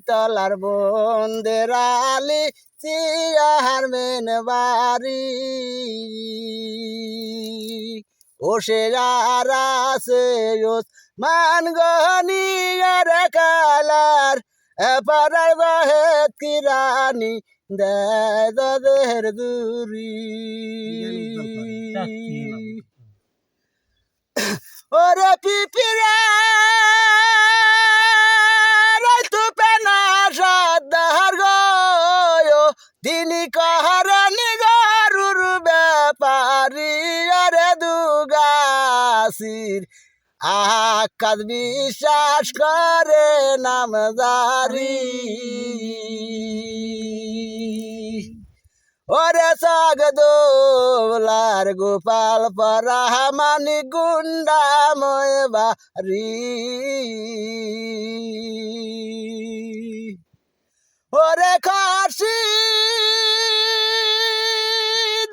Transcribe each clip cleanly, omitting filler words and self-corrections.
তলার বন্দের আলি চেয়ারম্যান বাড়ি ও সে আর আছে মান গনিয়ার কালার পাড়ার বাহেদ কিরানি দেদের দূরি ওরে পিপিরা রাইতু পেনা সদার গো তিনি কহরনি গরুর ব্যাপারি আরে দুগাছির আকাশ বিশ্বাস করে নামদারি ওরে সাগদোলার গোপাল পরামানি গুন্ডাময় বাড়ি ওরে খাসি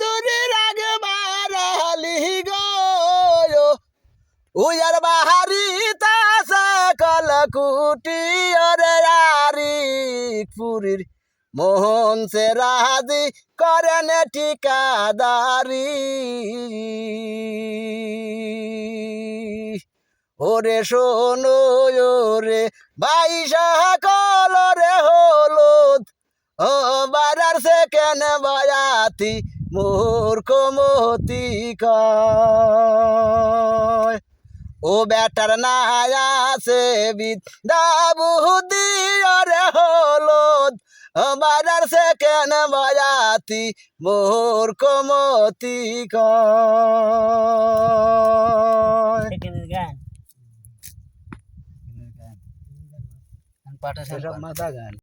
দূরে রাগে বারালি গো উয়ার বাহারি তাসা কলকুটি ওরে আরিকপুরীর মোহন সে রাজি করেন ঠিকাদারি ওরে শোনো ওরে ভাই সকল রে হলুদ ও বারার সে কেন বয়াতি মূর্খ মতি কয় ও বেটার নাই আছে বিদ্যা বুদ্ধি ওরে হলুদ বাজার সে কেন বয়াতি মূর্খ মতি কয় পাটা মাথা গান